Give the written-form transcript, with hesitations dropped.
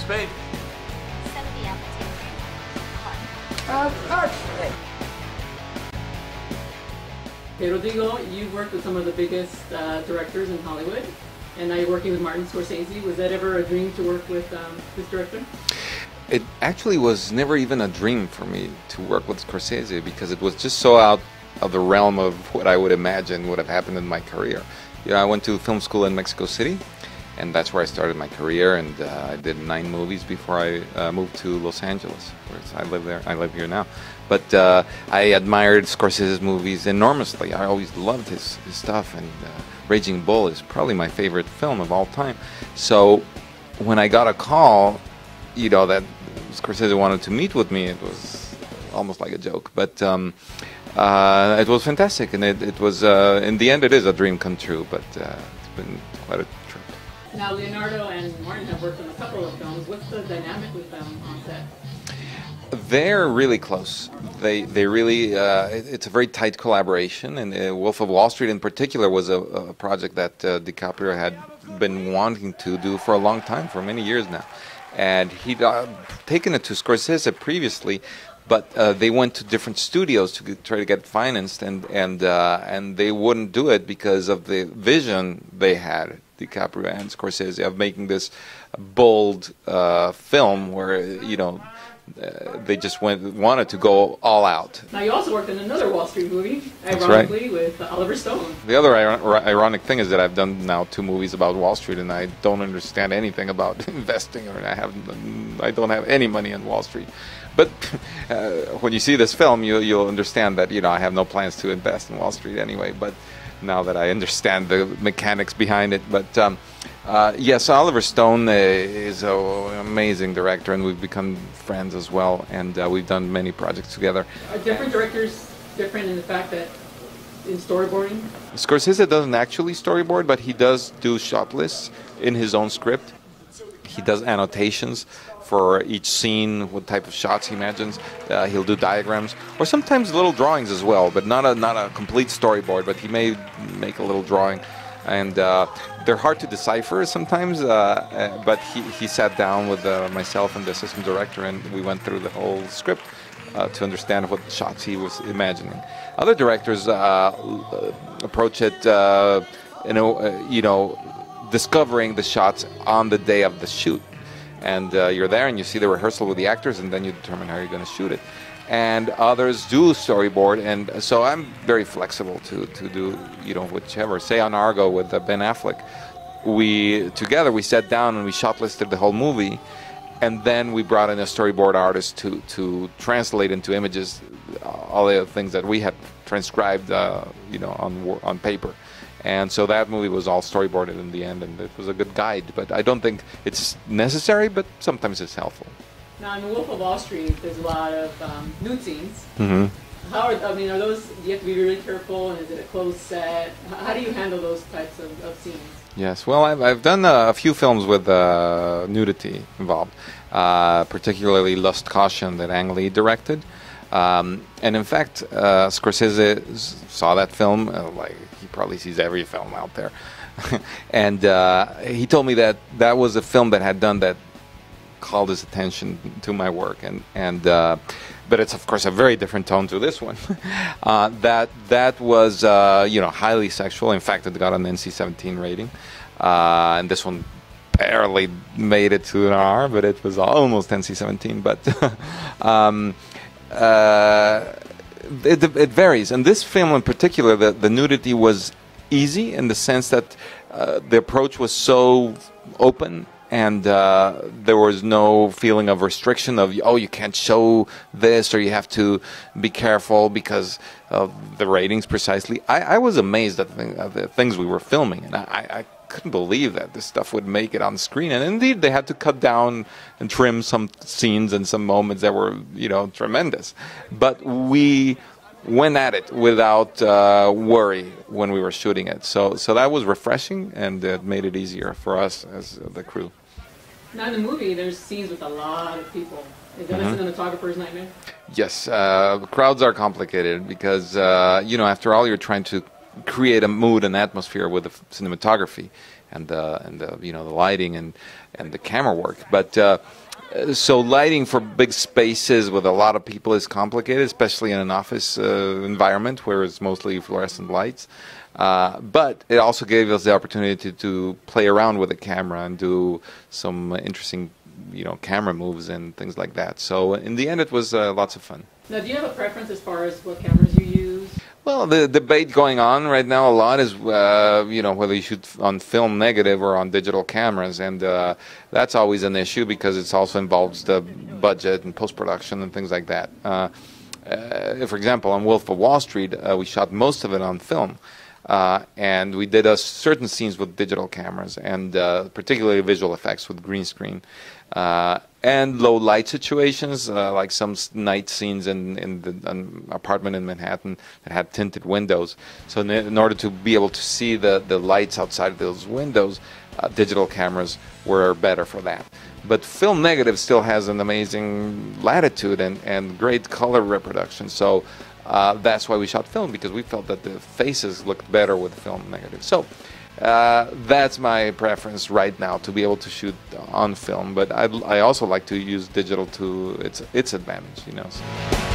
Spade. 70 appetite. Cards. Okay, Rodrigo, you've worked with some of the biggest directors in Hollywood, and now you're working with Martin Scorsese. Was that ever a dream to work with this director? It actually was never even a dream for me to work with Scorsese because it was just so out of the realm of what I would imagine would have happened in my career. You know, I went to film school in Mexico City, and that's where I started my career, and I did 9 movies before I moved to Los Angeles, where I live there. I live here now. But I admired Scorsese's movies enormously. I always loved his stuff, and Raging Bull is probably my favorite film of all time. So when I got a call, you know, that Scorsese wanted to meet with me, it was almost like a joke. But it was fantastic, and it was, in the end, it is a dream come true, but it's been quite a trip. Now, Leonardo and Martin have worked on a couple of films. What's the dynamic with them on set? They're really close. They really, it's a very tight collaboration, and Wolf of Wall Street in particular was a project that DiCaprio had been wanting to do for a long time, for many years now. And he'd taken it to Scorsese previously, but they went to different studios to try to get it financed, and they wouldn't do it because of the vision they had, DiCaprio and Scorsese, of making this bold film where, you know, they just wanted to go all out. Now, you also worked in another Wall Street movie, ironically, with Oliver Stone. The other ironic thing is that I've done now 2 movies about Wall Street, and I don't understand anything about investing, or I don't have any money in Wall Street. But when you see this film, you'll understand that, you know, I have no plans to invest in Wall Street anyway. But now that I understand the mechanics behind it, but yes, Oliver Stone is an amazing director, and we've become friends as well, and we've done many projects together. Are different directors different in the fact that in storyboarding? Scorsese doesn't actually storyboard, but he does do shot lists in his own script. He does annotations for each scene, what type of shots he imagines. He'll do diagrams, or sometimes little drawings as well, but not a complete storyboard, but he may make a little drawing. And they're hard to decipher sometimes, but he sat down with myself and the assistant director, and we went through the whole script to understand what shots he was imagining. Other directors approach it, you know, discovering the shots on the day of the shoot. And you're there and you see the rehearsal with the actors, and then you determine how you're going to shoot it. And others do storyboard, and so I'm very flexible to do, you know, whichever. Say on Argo with Ben Affleck, we sat down and we shot listed the whole movie, and then we brought in a storyboard artist to translate into images all the things that we had transcribed, you know, on paper. And so that movie was all storyboarded in the end, and it was a good guide. But I don't think it's necessary, but sometimes it's helpful. Now, in The Wolf of Wall Street, there's a lot of nude scenes. Mm-hmm. Are those, do you have to be really careful, and is it a closed set? How do you handle those types of scenes? Yes, well, I've done a few films with nudity involved, particularly Lust Caution that Ang Lee directed. And in fact, Scorsese saw that film, like he probably sees every film out there. And he told me that that was a film that had done that, called his attention to my work, but it's of course a very different tone to this one. that was you know, highly sexual. In fact, it got an NC-17 rating, and this one barely made it to an R, but it was almost NC-17. But it varies. And this film in particular, the nudity was easy in the sense that the approach was so open, and there was no feeling of restriction of, oh, you can't show this, or you have to be careful because of the ratings precisely. I was amazed at the things we were filming, and I couldn't believe that this stuff would make it on screen. And indeed, they had to cut down and trim some scenes and some moments that were, you know, tremendous. But we went at it without worry when we were shooting it. So that was refreshing, and it made it easier for us as the crew. Now in the movie, there's scenes with a lot of people. Is that a cinematographer's nightmare? Yes, crowds are complicated because, you know, after all, you're trying to create a mood and atmosphere with the cinematography and the you know, the lighting and the camera work. But so lighting for big spaces with a lot of people is complicated, especially in an office environment where it's mostly fluorescent lights. But it also gave us the opportunity to play around with the camera and do some interesting, you know, camera moves and things like that. So in the end, it was lots of fun. Now, do you have a preference as far as what cameras you use? Well, the debate going on right now a lot is, you know, whether you shoot on film negative or on digital cameras, and that's always an issue because it also involves the budget and post-production and things like that. For example, on Wolf of Wall Street, we shot most of it on film, and we did certain scenes with digital cameras, and particularly visual effects with green screen. And low light situations, like some night scenes in an apartment in Manhattan that had tinted windows. So in order to be able to see the lights outside those windows, digital cameras were better for that. But film negative still has an amazing latitude and great color reproduction. So that's why we shot film, because we felt that the faces looked better with film negative. So that's my preference right now, to be able to shoot on film, but I also like to use digital to its advantage, you know. So.